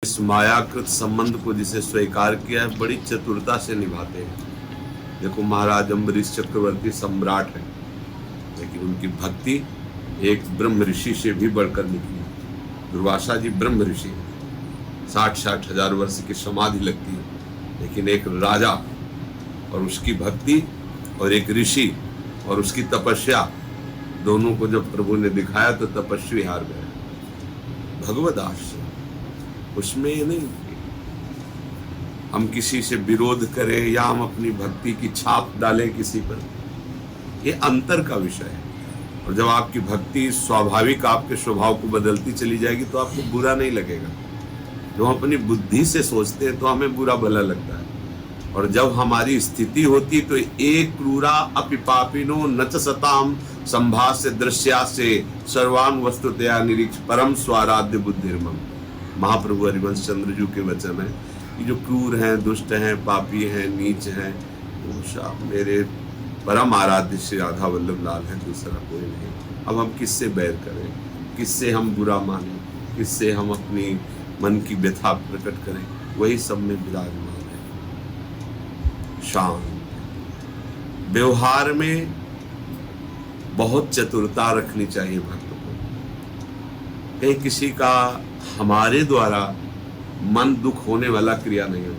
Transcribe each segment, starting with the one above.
इस मायाकृत संबंध को जिसे स्वीकार किया है बड़ी चतुरता से निभाते हैं। देखो महाराज अम्बरीश चक्रवर्ती सम्राट है, लेकिन उनकी भक्ति एक ब्रह्म ऋषि से भी बढ़कर निकली। दुर्वासा जी ब्रह्म ऋषि है, 60-60 हजार वर्ष की समाधि लगती है, लेकिन एक राजा और उसकी भक्ति और एक ऋषि और उसकी तपस्या, दोनों को जब प्रभु ने दिखाया तो तपस्वी हार गए। भगवद आश्रय उसमें ये नहीं हम किसी से विरोध करें या हम अपनी भक्ति की छाप डालें किसी पर, ये अंतर का विषय है। और जब आपकी भक्ति स्वाभाविक आपके स्वभाव को बदलती चली जाएगी तो आपको बुरा नहीं लगेगा। जो हम अपनी बुद्धि से सोचते हैं तो हमें बुरा भला लगता है, और जब हमारी स्थिति होती तो एक क्रूरा अपि पापिनो न च सताम संभास्य दृश्यासे सर्वान वस्तुतया निरीक्ष परम स्वाराध्य बुद्धिर्मम। महाप्रभु हरिवंश चंद्र जी के वचन है कि जो क्रूर हैं, दुष्ट हैं, पापी हैं, नीच हैं, वो सब मेरे परम आराध्य श्री राधा वल्लभ लाल है, दूसरा कोई नहीं। अब हम किससे बैर करें, किससे हम बुरा मानें, किससे हम अपनी मन की व्यथा प्रकट करें, वही सब में विराजमान है। शांत व्यवहार में बहुत चतुरता रखनी चाहिए भक्त को। कहीं किसी का हमारे द्वारा मन दुख होने वाला क्रिया नहीं हो,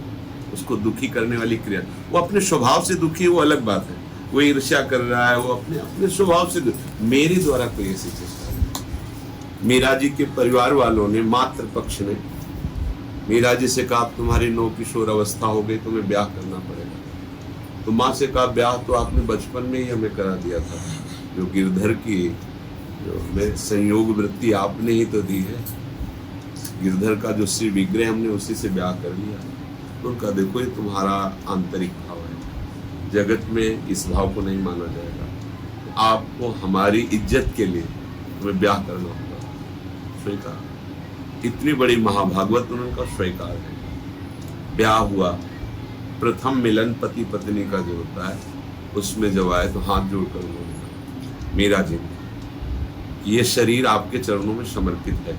उसको दुखी करने वाली क्रिया। वो अपने स्वभाव से दुखी है, वो अलग बात है, वो ईर्ष्या कर रहा है, वो अपने अपने स्वभाव से मेरे द्वारा कोई ऐसी चेष्टा नहीं। मीरा जी के परिवार वालों ने, मातृ पक्ष ने मीरा जी से कहा तुम्हारी 9 किशोर अवस्था हो गई, तुम्हें ब्याह करना पड़ेगा। तो माँ से कहा ब्याह तो आपने बचपन में ही हमें करा दिया था, जो गिरधर की जो हमें संयोग वृत्ति आपने ही तो दी है। गिरधर का जो श्री विग्रह हमने उसी से ब्याह कर लिया। तो उनका देखो ये तुम्हारा आंतरिक भाव है, जगत में इस भाव को नहीं माना जाएगा। तो आपको हमारी इज्जत के लिए हमें ब्याह करना होगा। स्वीकार, इतनी बड़ी महाभागवत उनका स्वीकार है। ब्याह हुआ, प्रथम मिलन पति पत्नी का जो होता है उसमें जब आए तो हाथ जोड़कर उन्होंने कहा मीरा जी ये शरीर आपके चरणों में समर्पित है,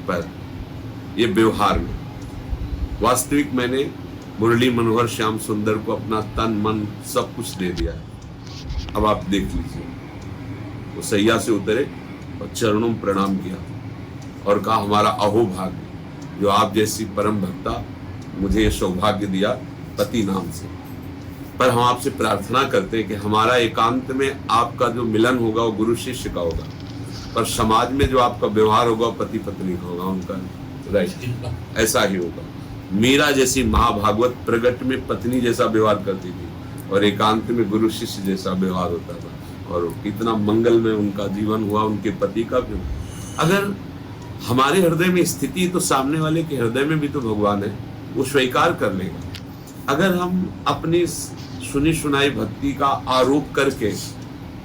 पर ये व्यवहार में वास्तविक मैंने मुरली मनोहर श्याम सुंदर को अपना तन मन सब कुछ दे दिया है। अब आप देख लीजिए। वो सैया से उतरे और चरणों में प्रणाम किया और कहा हमारा अहोभाग्य जो आप जैसी परम भक्ता मुझे ये सौभाग्य दिया पति नाम से। पर हम आपसे प्रार्थना करते हैं कि हमारा एकांत में आपका जो मिलन होगा वो गुरु शिष्य का होगा, पर समाज में जो आपका व्यवहार होगा वो पति पत्नी का होगा, उनका राइट ऐसा ही होगा। मीरा जैसी महाभागवत प्रगट में पत्नी जैसा व्यवहार करती थी और एकांत में गुरु शिष्य जैसा व्यवहार होता था, और कितना मंगल में उनका जीवन हुआ, उनके पति का भी। अगर हमारे हृदय में स्थिति तो सामने वाले के हृदय में भी तो भगवान है, वो स्वीकार कर लेगा। अगर हम अपनी सुनी सुनाई भक्ति का आरोप करके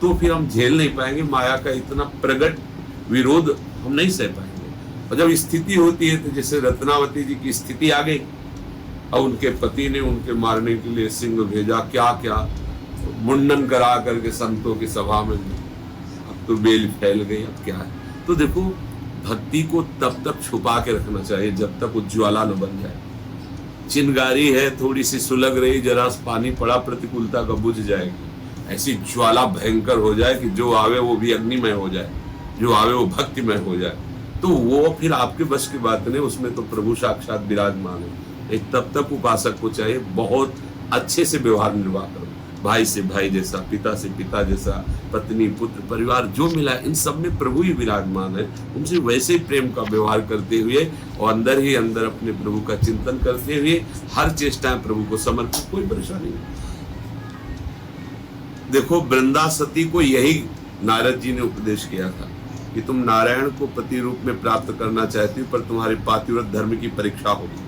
तो फिर हम झेल नहीं पाएंगे, माया का इतना प्रगट विरोध हम नहीं सह पाएंगे। और जब स्थिति होती है तो जैसे रत्नावती जी की स्थिति आ गई, और उनके पति ने उनके मारने के लिए सिंह भेजा, क्या क्या मुंडन करा करके संतों की सभा में, अब तो बेल फैल गई, अब क्या है। तो देखो भक्ति को तब तक छुपा के रखना चाहिए जब तक उज्ज्वला न बन जाए। चिंगारी है, थोड़ी सी सुलग रही, जरा पानी पड़ा, प्रतिकूलता का बुझ जाएगी। ऐसी ज्वाला भयंकर हो जाए कि जो आवे वो भी अग्निमय हो जाए, जो आवे वो भक्तिमय हो जाए, तो वो फिर आपके बस की बात नहीं, उसमें तो प्रभु साक्षात विराजमान है। एक तब तक उपासक को चाहिए बहुत अच्छे से व्यवहार निर्वाह करो, भाई से भाई जैसा, पिता से पिता जैसा, पत्नी पुत्र परिवार जो मिला इन सब में प्रभु ही विराजमान है। उनसे वैसे ही प्रेम का व्यवहार करते हुए और अंदर ही अंदर अपने प्रभु का चिंतन करते हुए हर चेष्टाएं प्रभु को समर्पित, कोई परेशानी नहीं। देखो वृंदा सती को यही नारद जी ने उपदेश किया था कि तुम नारायण को पति रूप में प्राप्त करना चाहती हो, पर तुम्हारे पातिव्रत धर्म की परीक्षा होगी।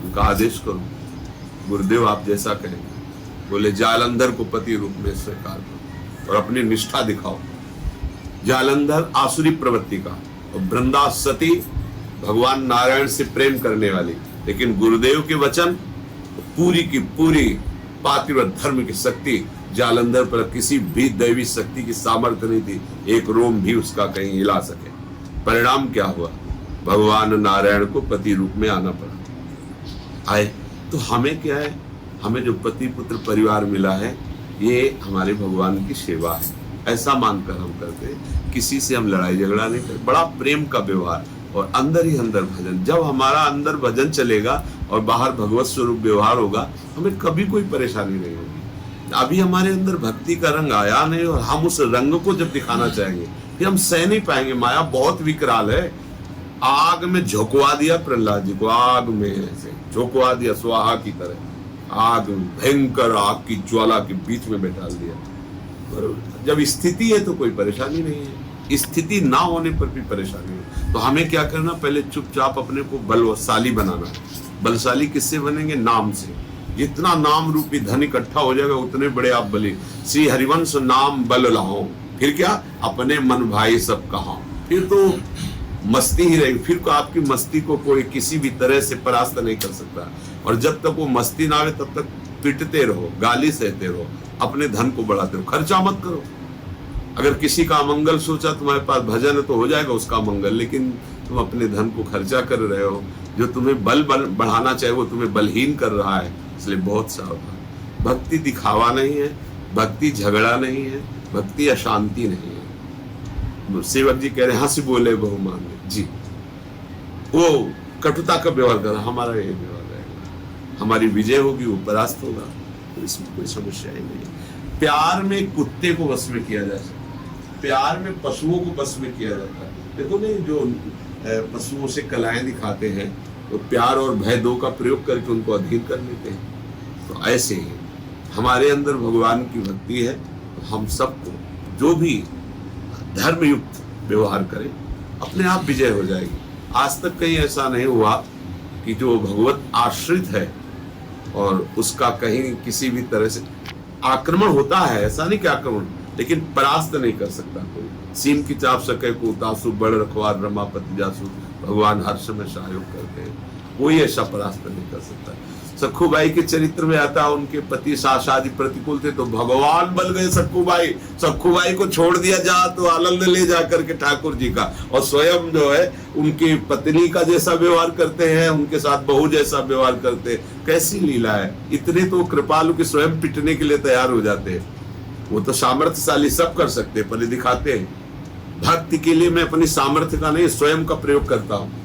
उनका आदेश करो, गुरुदेव आप जैसा कहें। बोले जालंधर को पति रूप में स्वीकार करो और अपनी निष्ठा दिखाओ। जालंधर आसुरी प्रवृत्ति का और वृंदा सती भगवान नारायण से प्रेम करने वाली, लेकिन गुरुदेव के वचन पूरी की पूरी पातिव्रत धर्म की शक्ति। जालंधर पर किसी भी दैवी शक्ति की सामर्थ्य नहीं थी, एक रोम भी उसका कहीं हिला सके। परिणाम क्या हुआ, भगवान नारायण को पति रूप में आना पड़ा। आए तो हमें क्या है, हमें जो पति पुत्र परिवार मिला है ये हमारे भगवान की सेवा है, ऐसा मानकर हम करते हैं। किसी से हम लड़ाई झगड़ा नहीं करते, बड़ा प्रेम का व्यवहार और अंदर ही अंदर भजन। जब हमारा अंदर भजन चलेगा और बाहर भगवत स्वरूप व्यवहार होगा, हमें कभी कोई परेशानी नहीं होगी। अभी हमारे अंदर भक्ति का रंग आया नहीं और हम उस रंग को जब दिखाना चाहेंगे फिर हम सह नहीं पाएंगे। माया बहुत विकराल है। आग में झोंकवा दिया प्रहलाद जी को, आग में ऐसे झोंकवा दिया स्वाहा की तरह, आग में भयंकर आग की ज्वाला के बीच में बैठा दिया। और जब स्थिति है तो कोई परेशानी नहीं है, स्थिति ना होने पर भी परेशानी है। तो हमें क्या करना, पहले चुपचाप अपने को बलशाली बनाना है। बलशाली किससे बनेंगे? नाम से। जितना नाम रूपी धन इकट्ठा हो जाएगा उतने बड़े आप बली। श्री हरिवंश नाम बल लाओ, फिर क्या, अपने मन भाई सब कहा। फिर तो मस्ती ही रहेगी, फिर को आपकी मस्ती को कोई किसी भी तरह से परास्त नहीं कर सकता। और जब तक वो मस्ती ना आवे तब तक पिटते रहो, गाली सहते रहो, अपने धन को बढ़ाते रहो, खर्चा मत करो। अगर किसी का मंगल सोचा, तुम्हारे पास भजन है तो हो जाएगा उसका मंगल, लेकिन तुम अपने धन को खर्चा कर रहे हो। जो तुम्हें बल बढ़ाना चाहिए वो तुम्हें बलहीन कर रहा है, इसलिए बहुत सावधान। भक्ति दिखावा नहीं है, भक्ति झगड़ा नहीं है, भक्ति अशांति नहीं है। सेवक जी कह रहे हंस बोले बहुमान जी, वो कटुता का व्यवहार कर रहा, हमारा ये व्यवहार रहेगा, हमारी विजय होगी, वो परास्त होगा, तो इसमें कोई समस्या ही नहीं। प्यार में कुत्ते को वश में किया जा सकता, प्यार में पशुओं को वश में किया जाता है। देखो नहीं, जो पशुओं से कलाएं दिखाते हैं तो प्यार और भय दो का प्रयोग करके उनको अधीन कर लेते हैं। तो ऐसे ही हमारे अंदर भगवान की भक्ति है, तो हम सबको जो भी धर्मयुक्त व्यवहार करें अपने आप विजय हो जाएगी। आज तक कहीं ऐसा नहीं हुआ कि जो भगवत आश्रित है और उसका कहीं किसी भी तरह से आक्रमण होता है, ऐसा नहीं कि आक्रमण, लेकिन परास्त नहीं कर सकता कोई। सीम की चाप सके को तासु बड़ रखवार रमापति जासु, भगवान हर समय सहयोग करते हैं, कोई ऐसा परास्त नहीं कर सकता। सखूबाई के चरित्र में आता है, उनके पति शादी प्रतिकूल थे तो भगवान बन गए सखूबाई। सखूबाई को छोड़ दिया जा तो आनंद ले जा करके ठाकुर जी का, और स्वयं जो है उनकी पत्नी का जैसा व्यवहार करते हैं, उनके साथ बहू जैसा व्यवहार करते हैं। कैसी लीला है! इतने तो कृपालु के स्वयं पिटने के लिए तैयार हो जाते हैं। वो तो सामर्थ्यशाली सब कर सकते हैं, पहले दिखाते हैं। भक्ति के लिए मैं अपनी सामर्थ्य का नहीं, स्वयं का प्रयोग करता हूँ।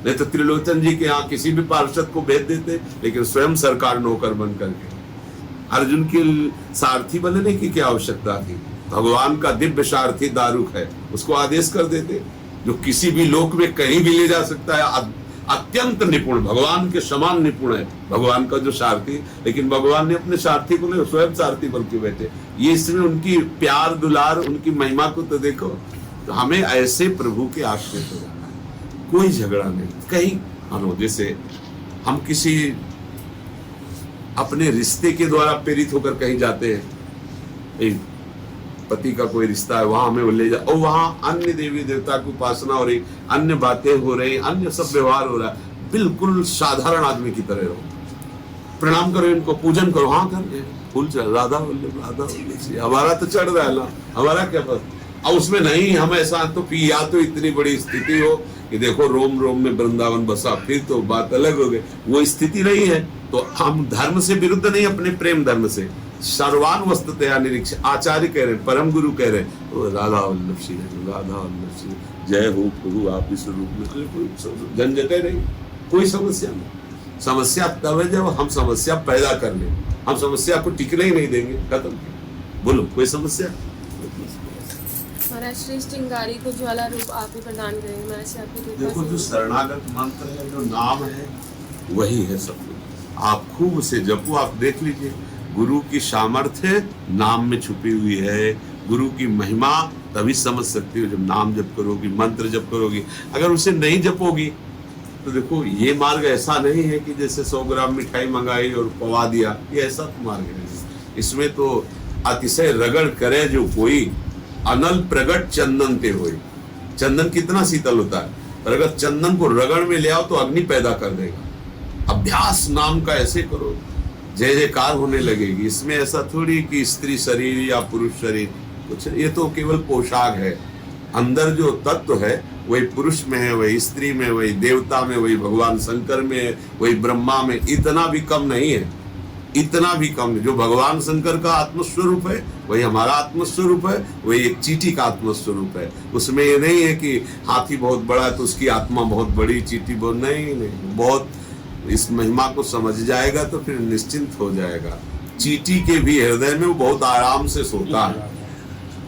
नहीं तो त्रिलोचन जी के यहाँ किसी भी पार्षद को भेज देते, लेकिन स्वयं सरकार नौकर बन करके। अर्जुन की सारथी बनने की क्या आवश्यकता थी? भगवान का दिव्य सारथी दारुक है, उसको आदेश कर देते, जो किसी भी लोक में कहीं भी ले जा सकता है। अत्यंत निपुण, भगवान के समान निपुण है भगवान का जो सारथी। लेकिन भगवान ने अपने सारथी को नहीं, स्वयं सारथी बन के बैठे। ये इसमें उनकी प्यार दुलार, उनकी महिमा को तो देखो। तो हमें ऐसे प्रभु के आश्रित हो जाना है, कोई झगड़ा नहीं। कहीं मानो जैसे हम किसी अपने रिश्ते के द्वारा प्रेरित होकर कहीं जाते हैं, पति का कोई रिश्ता है, वहां हमें ले जा, और वहां अन्य देवी देवता की उपासना हो रही, अन्य बातें हो रही, अन्य सब व्यवहार हो रहा है। बिल्कुल साधारण आदमी की तरह रहो, प्रणाम करो, इनको पूजन करो, हाँ कर फूल चढ़, राधा वल्लभ राधा वल्लभ, हमारा तो चढ़ रहा है ना, हमारा क्या पता। अब उसमें नहीं हम ऐसा तो या तो इतनी बड़ी स्थिति हो कि देखो रोम रोम में वृंदावन बसा, फिर तो बात अलग हो गई। वो स्थिति नहीं है तो हम धर्म से विरुद्ध नहीं, अपने प्रेम धर्म से सर्वान वस्तुतया निरीक्ष। आचार्य कह रहे, परम गुरु कह रहे, तो राधा वल्लभ श्री, राधा वल्लभ श्री, जय हो प्रभु आप इस रूप में। कोई झंझटे नहीं, कोई समस्या नहीं। समस्या तब है जब हम समस्या पैदा कर ले, हम समस्या को टिकने ही नहीं देंगे, खत्म। बोलो कोई समस्या? महाराज श्री श्रृंगारी को ज्वाला रूप आप ही प्रदान करेंगे। मैं ऐसे आपकी कृपा देखो, जो शरणागत मंत्र है, जो नाम है, वही है सब कुछ। आप खूब उसे जपो। आप देख लीजिए, गुरु की सामर्थ्य नाम में छुपी हुई है। गुरु की महिमा तभी समझ सकती हो जब नाम जप करोगी, मंत्र जप करोगी। अगर उसे नहीं जपोगी तो देखो, ये मार्ग ऐसा नहीं है कि जैसे 100 ग्राम मिठाई मंगाई और पवा दिया, ये ऐसा तो मार्ग है। इसमें तो अतिशय रगड़ करे जो कोई, अनल प्रगट चंदन ते होए। चंदन कितना शीतल होता है, पर अगर चंदन को रगड़ में ले आओ तो अग्नि पैदा कर देगा। अभ्यास नाम का ऐसे करो, जय जयकार होने लगेगी। इसमें ऐसा थोड़ी कि स्त्री शरीर या पुरुष शरीर, कुछ ये तो केवल पोशाक है। अंदर जो तत्व है वही पुरुष में है, वही स्त्री में, वही देवता में, वही भगवान शंकर में है, वही ब्रह्मा में। इतना भी कम नहीं है, इतना भी कम है। जो भगवान शंकर का आत्मस्वरूप है वही हमारा आत्मस्वरूप है, वही एक चींटी का आत्मस्वरूप है। उसमें ये नहीं है कि हाथी बहुत बड़ा है तो उसकी आत्मा बहुत बड़ी, चींटी बहुत, नहीं। बहुत इस महिमा को समझ जाएगा तो फिर निश्चिंत हो जाएगा। चींटी के भी हृदय में वो बहुत आराम से सोता है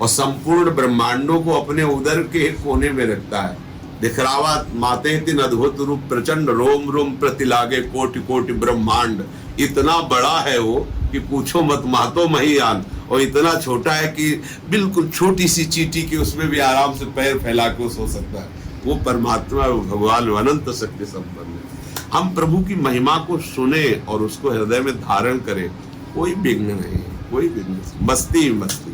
और संपूर्ण ब्रह्मांडों को अपने उदर के एक कोने में रखता है। दिखरावा माते तीन अद्भुत रूप प्रचंड, रोम रोम प्रतिलागे कोटि कोटि ब्रह्मांड। इतना बड़ा है वो कि पूछो मत, मातो महियान। और इतना छोटा है कि बिल्कुल छोटी सी चींटी की उसमें भी आराम से पैर फैला के सो सकता है। वो परमात्मा, वो भगवान अनंत शक्ति संपन्न है। हम प्रभु की महिमा को सुने और उसको हृदय में धारण करें, कोई विघ्न नहीं, कोई विघ्न नहीं। मस्ती मस्ती।